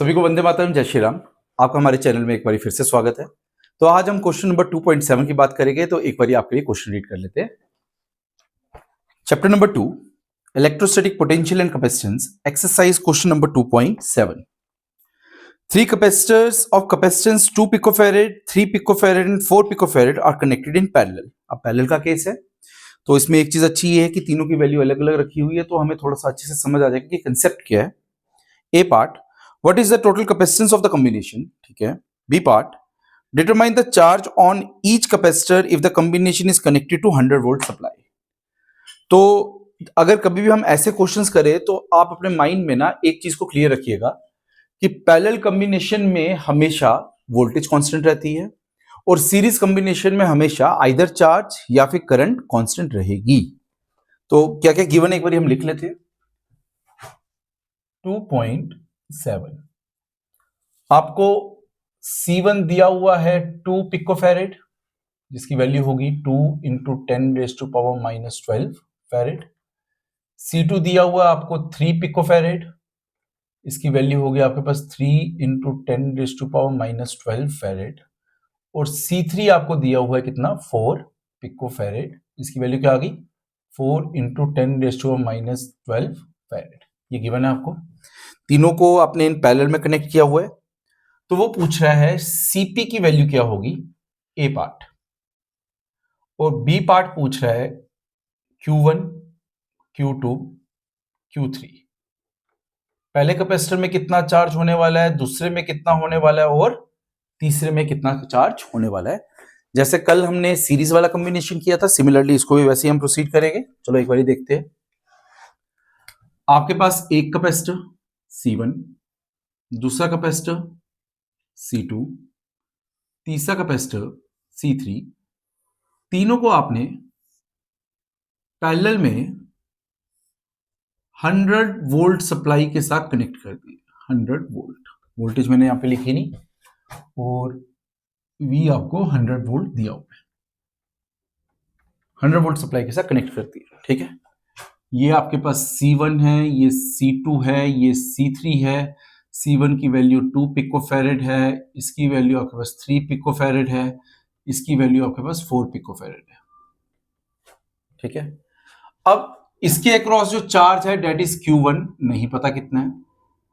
सभी को वंदे मातरम, जय श्री राम। आपका हमारे चैनल में एक बार फिर से स्वागत है। तो आज हम क्वेश्चन नंबर 2.7 की बात करेंगे। तो एक बार आपके लिए क्वेश्चन रीड कर लेते हैं। Chapter number 2, electrostatic potential and capacitance, exercise question number 2.7। Three capacitors of capacitance 2 picofarad, 3 picofarad and 4 picofarad are connected in parallel। अब पैरेलल का केस है तो इसमें एक चीज अच्छी ये है कि तीनों की वैल्यू अलग अलग रखी हुई है, तो हमें थोड़ा सा अच्छे से समझ आ जाएगा कि कंसेप्ट क्या है। A part, what is the total capacitance of the combination, ठीक है। B part, determine the charge on each capacitor if the combination is connected to 100 volt supply. तो अगर कभी भी हम ऐसे क्वेश्चंस करें तो आप अपने माइंड में ना एक चीज को क्लियर रखिएगा कि पैरेलल कॉम्बिनेशन में हमेशा वोल्टेज कांस्टेंट रहती है और सीरीज कॉम्बिनेशन में हमेशा आइदर चार्ज या फिर करंट कांस्टेंट रहेगी। तो क्या क्या गिवन एक बार हम लिख लेते हैं। 2.7 आपको C1 दिया हुआ है 2 पिकोफैरेड, जिसकी वैल्यू होगी 2 इंटू 10⁻⁻12 फैरेड। C2 दिया हुआ है आपको 3 पिकोफैरेड, इसकी वैल्यू होगी आपके पास 3 इंटू 10⁻12 फैरेड। और C3 आपको दिया हुआ है कितना, 4 पिकोफैरेड, इसकी वैल्यू क्या आ गई, 4 इंटू 10⁻12 फैरेड। ये गिवन है आपको, तीनों को आपने इन पैरेलल में कनेक्ट किया हुआ है। तो वो पूछ रहा है Cp की वैल्यू क्या होगी, ए पार्ट, और बी पार्ट पूछ रहा है Q1, Q2, Q3। पहले कैपेसिटर में कितना चार्ज होने वाला है, दूसरे में कितना होने वाला है और तीसरे में कितना चार्ज होने वाला है। जैसे कल हमने सीरीज वाला कॉम्बिनेशन किया था, सिमिलरली इसको भी वैसे ही हम प्रोसीड करेंगे। चलो एक बार देखते हैं। आपके पास एक कैपेसिटर C1, दूसरा कैपेसिटर C2, तीसरा कैपेसिटर C3, तीनों को आपने पैरेलल में 100 वोल्ट सप्लाई के साथ कनेक्ट कर दिया। 100 वोल्ट, वोल्टेज मैंने यहां पे लिखी नहीं, और V आपको 100 वोल्ट दिया हुआ है। 100 वोल्ट सप्लाई के साथ कनेक्ट कर दिया, ठीक है। ये आपके पास C1 है, ये C2 है, ये C3 है। C1 की वैल्यू 2 पिकोफैरेड है, इसकी वैल्यू आपके पास 3 पिकोफैरेड है, इसकी वैल्यू आपके पास 4 पिकोफैरेड है, ठीक है। अब इसके अक्रॉस जो चार्ज है डेट इज Q1, नहीं पता कितना है।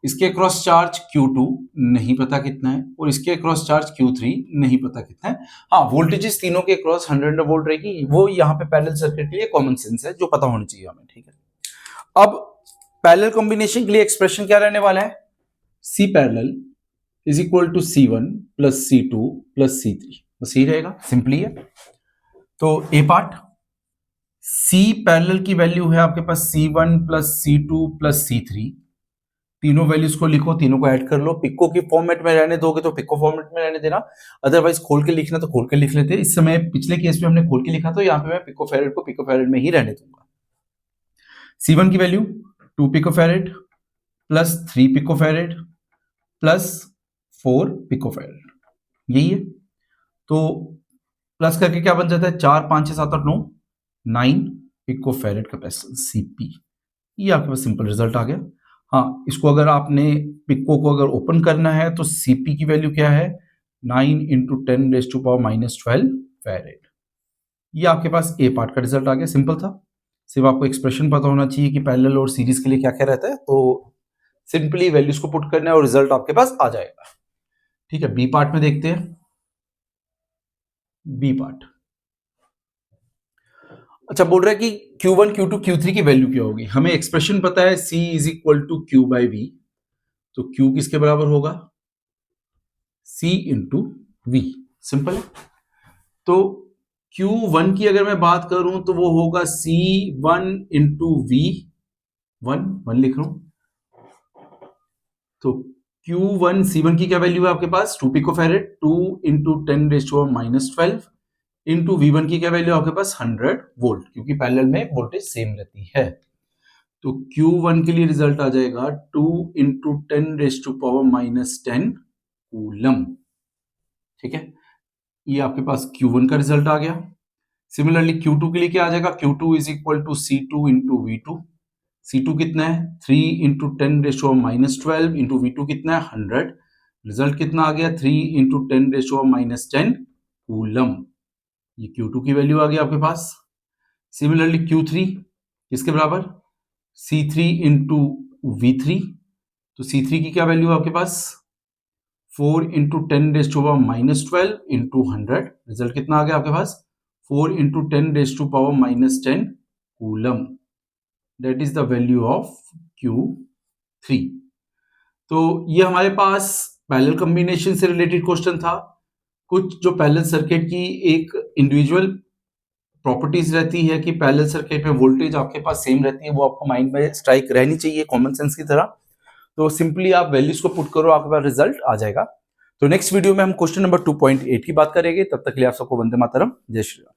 इसके अक्रॉस चार्ज Q2 नहीं पता कितना है, और इसके अक्रॉस चार्ज Q3 नहीं पता कितना है। हाँ, वोल्टेजेस तीनों के अक्रॉस 100 वोल्ट रहेगी, वो यहाँ पे पैरेलल सर्किट के लिए कॉमन सेंस है जो पता होना चाहिए हमें, ठीक है। अब पैरेलल कॉम्बिनेशन के लिए एक्सप्रेशन क्या रहने वाला है, C parallel is equal to C1 plus C2 plus C3, बस यही रहेगा, सिंपली है। तो ए पार्ट, C पैरेलल की वैल्यू है आपके पास C1 plus C2 plus C3। तीनों वैल्यूज को लिखो, तीनों को ऐड कर लो। पिको की फॉर्मेट में रहने दोगे तो पिको फॉर्मेट में रहने देना, अदरवाइज खोल के लिखना तो खोल के लिख लेते। इस समय पिछले केस में हमने खोल के लिखा, तो यहाँ पे मैं पिकोफैरेड को पिकोफैरेड में ही रहने दूंगा। C1 की value 2 picofarad plus 3 picofarad plus 4 picofarad, यही है। तो प्लस करके क्या बन जाता है, 4 5 6 7 8 9 पिकोफैरेड कैपेसिटेंस Cp। ये आपके पास सिंपल रिजल्ट आ गया। हाँ, इसको अगर आपने पिको को अगर ओपन करना है तो Cp की वैल्यू क्या है, 9 इंटू 10⁻⁻12 फैरेड। ये आपके पास ए पार्ट का रिजल्ट आ गया, सिंपल था। सिर्फ आपको एक्सप्रेशन पता होना चाहिए कि पैरेलल और सीरीज के लिए क्या क्या रहता है, तो सिंपली वैल्यूज को पुट करना है और रिजल्ट आपके पास आ जाएगा, ठीक है। बी पार्ट में देखते हैं। बी पार्ट, अच्छा, बोल रहा है कि Q1, Q2, Q3 की वैल्यू क्या होगी। हमें एक्सप्रेशन पता है C is equal to Q by V, तो Q किसके बराबर होगा, C इंटू V, सिंपल है। तो Q1 की अगर मैं बात करूं तो वो होगा C1 इंटू V, 1 लिख रहा हूं। तो Q1 C1 की क्या वैल्यू है आपके पास, 2 पिकोफैरेड, 2 इंटू 10⁻⁻12 इंटू V1 की क्या वैल्यू आपके पास 100 वोल्ट, क्योंकि पैरेलल में वोल्टेज सेम रहती है। तो Q1 के लिए रिजल्ट आ जाएगा 2 इंटू 10⁻10 कूलम, ठीक है। ये आपके पास Q1 का रिजल्ट आ गया। सिमिलरली Q2 के लिए क्या आ जाएगा, Q2 is equal to C2 into V2। C2 कितना है 3 इंटू 10⁻⁻12 इंटू V2 कितना है 100। रिजल्ट कितना आ गया 3 इंटू 10⁻10 कूलम। ये Q2 की वैल्यू आ गई आपके पास। सिमिलरली Q3 किसके बराबर C3 इंटू V3, तो C3 की क्या वैल्यू है आपके पास 4 इंटू 10⁻12 इंटू 100। रिजल्ट कितना आ गया आपके पास 4 into 10⁻10 coulomb. That is the value of Q3। तो ये हमारे पास पैरेलल कॉम्बिनेशन से रिलेटेड क्वेश्चन था। कुछ जो पैरेलल सर्किट की एक इंडिविजुअल प्रॉपर्टीज रहती है कि पैरेलल सर्किट में वोल्टेज आपके पास सेम रहती है, वो आपको माइंड में स्ट्राइक रहनी चाहिए कॉमन सेंस की तरह। तो सिंपली आप वैल्यूज को पुट करो, आपके पास रिजल्ट आ जाएगा। तो नेक्स्ट वीडियो में हम क्वेश्चन नंबर 2.8 की बात करेंगे। तब तक के लिए आप सबको वंदे मातरम, जय श्री राम।